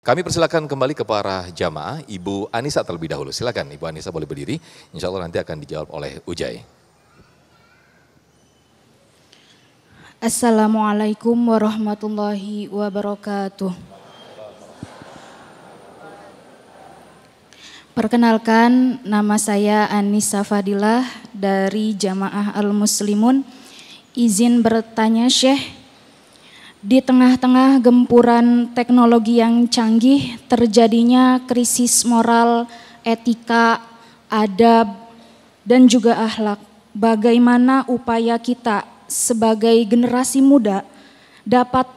Kami persilakan kembali ke para jamaah. Ibu Anissa terlebih dahulu. Silakan Ibu Anissa boleh berdiri. Insya Allah nanti akan dijawab oleh Ujai. Assalamualaikum warahmatullahi wabarakatuh. Perkenalkan, nama saya Anissa Fadilah dari Jamaah Al-Muslimun. Izin bertanya Syekh, di tengah-tengah gempuran teknologi yang canggih, terjadinya krisis moral, etika, adab, dan juga akhlak. Bagaimana upaya kita sebagai generasi muda dapat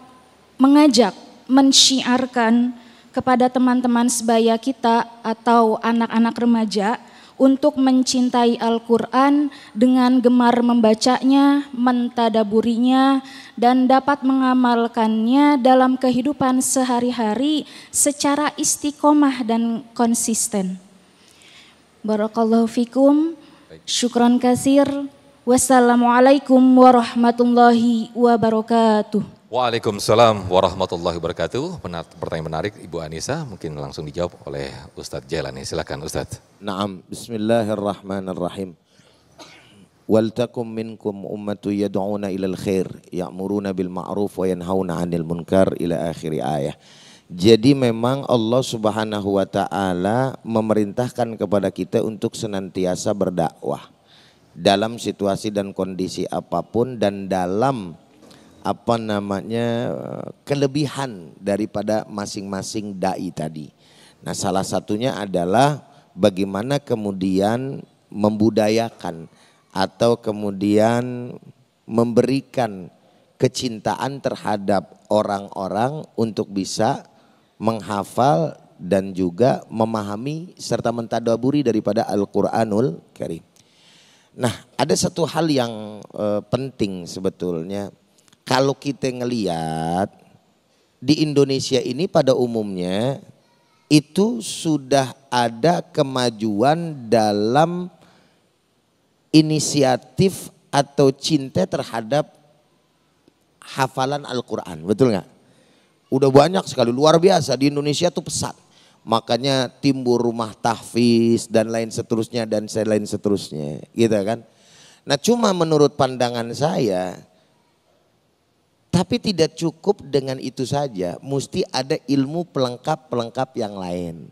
mengajak, mensyiarkan kepada teman-teman sebaya kita atau anak-anak remaja untuk mencintai Al-Quran dengan gemar membacanya, mentadaburinya, dan dapat mengamalkannya dalam kehidupan sehari-hari secara istiqomah dan konsisten. Barakallahu fikum, syukran kasir, wassalamualaikum warahmatullahi wabarakatuh. Waalaikumsalam warahmatullahi wabarakatuh. Pertanyaan menarik Ibu Anissa, mungkin langsung dijawab oleh Ustadz Jailani. Silakan Ustadz. Naam, bismillahirrahmanirrahim. Wal takum minkum ummatu yad'una ilal khair, ya'muruna bil ma'ruf wa yanhauna 'anil munkar ila akhir ayah. Jadi memang Allah Subhanahu wa taala memerintahkan kepada kita untuk senantiasa berdakwah dalam situasi dan kondisi apapun dan dalam kelebihan daripada masing-masing dai tadi. Nah, salah satunya adalah bagaimana kemudian membudayakan atau kemudian memberikan kecintaan terhadap orang-orang untuk bisa menghafal dan juga memahami serta mentadaburi daripada Al-Quranul Karim. Nah, ada satu hal yang penting sebetulnya. Kalau kita ngelihat di Indonesia ini pada umumnya itu sudah ada kemajuan dalam inisiatif atau cinta terhadap hafalan Al-Quran, betul nggak? Udah banyak sekali, luar biasa di Indonesia tuh pesat. Makanya timbul rumah tahfiz dan lain seterusnya gitu kan. Nah, cuma menurut pandangan saya, tapi tidak cukup dengan itu saja, mesti ada ilmu pelengkap yang lain.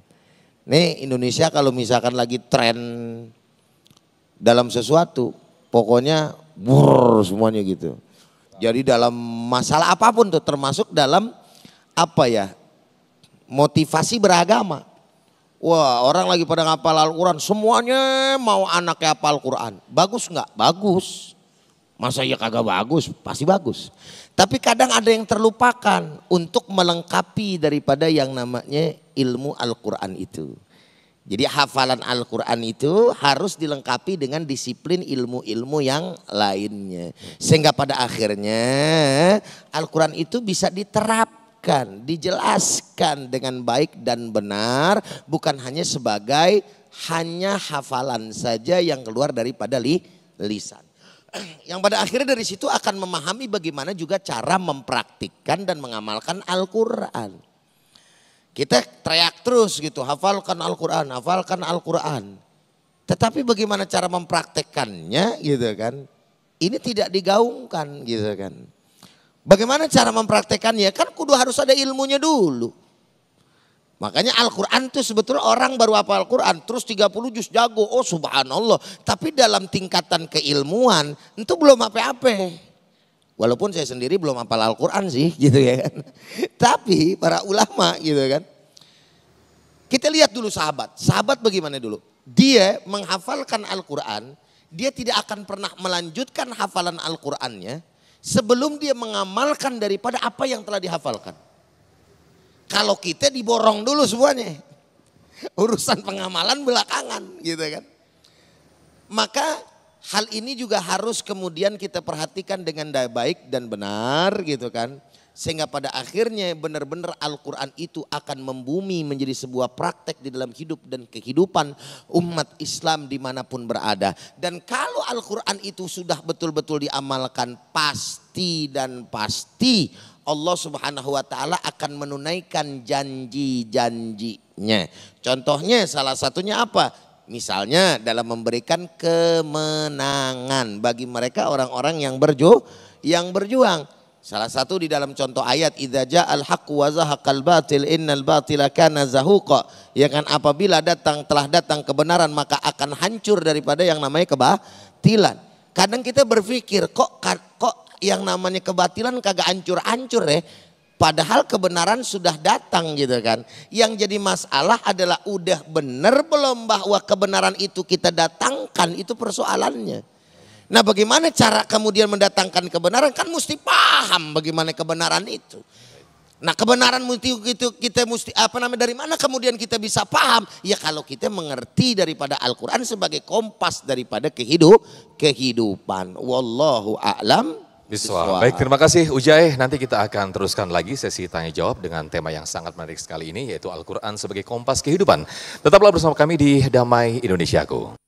Nih Indonesia kalau misalkan lagi tren dalam sesuatu, pokoknya semuanya gitu. Jadi dalam masalah apapun tuh, termasuk dalam motivasi beragama. Wah, orang lagi pada ngapal Al-Quran, semuanya mau anaknya hafal Al-Quran. Bagus nggak? Bagus. Masa ya kagak bagus? Pasti bagus. Tapi kadang ada yang terlupakan untuk melengkapi daripada yang namanya ilmu Al-Quran itu. Jadi hafalan Al-Quran itu harus dilengkapi dengan disiplin ilmu-ilmu yang lainnya. Sehingga pada akhirnya Al-Quran itu bisa diterapkan, dijelaskan dengan baik dan benar. Bukan hanya sebagai hanya hafalan saja yang keluar daripada lisan. Yang pada akhirnya dari situ akan memahami bagaimana juga cara mempraktikkan dan mengamalkan Al-Quran. Kita teriak terus gitu, hafalkan Al-Quran, hafalkan Al-Quran. Tetapi bagaimana cara mempraktekkannya gitu kan, ini tidak digaungkan gitu kan. Bagaimana cara mempraktekkannya, kan kudu harus ada ilmunya dulu. Makanya Al-Quran itu sebetulnya orang baru hafal Al-Quran terus 30 juz jago, oh subhanallah. Tapi dalam tingkatan keilmuan itu belum apa-apa. Walaupun saya sendiri belum hafal Al-Quran sih gitu ya kan. Tapi para ulama gitu kan. Kita lihat dulu sahabat. Sahabat bagaimana dulu? Dia menghafalkan Al-Quran, dia tidak akan pernah melanjutkan hafalan Al-Qurannya sebelum dia mengamalkan daripada apa yang telah dihafalkan. Kalau kita diborong dulu semuanya. Urusan pengamalan belakangan gitu kan. Maka hal ini juga harus kemudian kita perhatikan dengan baik dan benar gitu kan. Sehingga pada akhirnya benar-benar Al-Quran itu akan membumi menjadi sebuah praktek di dalam hidup dan kehidupan umat Islam dimanapun berada. Dan kalau Al-Quran itu sudah betul-betul diamalkan, pasti Allah Subhanahu wa taala akan menunaikan janji-janjinya. Contohnya salah satunya apa? Misalnya dalam memberikan kemenangan bagi mereka orang-orang yang berjuang. Salah satu di dalam contoh ayat idza ja'al haqqu wa zahaqal batil innal batila kana zahuqa. Ya kan, apabila telah datang kebenaran maka akan hancur daripada yang namanya kebatilan. Kadang kita berpikir kok yang namanya kebatilan kagak hancur-hancur ya. Padahal kebenaran sudah datang gitu kan. Yang jadi masalah adalah udah benar belum bahwa kebenaran itu kita datangkan, itu persoalannya. Nah, bagaimana cara kemudian mendatangkan kebenaran? Kan mesti paham bagaimana kebenaran itu. Nah, kebenaran kita mesti dari mana kemudian kita bisa paham? Ya kalau kita mengerti daripada Al-Quran sebagai kompas daripada kehidupan. Wallahu a'lam. Baik, terima kasih Ujai. Nanti kita akan teruskan lagi sesi tanya jawab dengan tema yang sangat menarik sekali ini, yaitu Al-Quran sebagai kompas kehidupan. Tetaplah bersama kami di Damai Indonesiaku.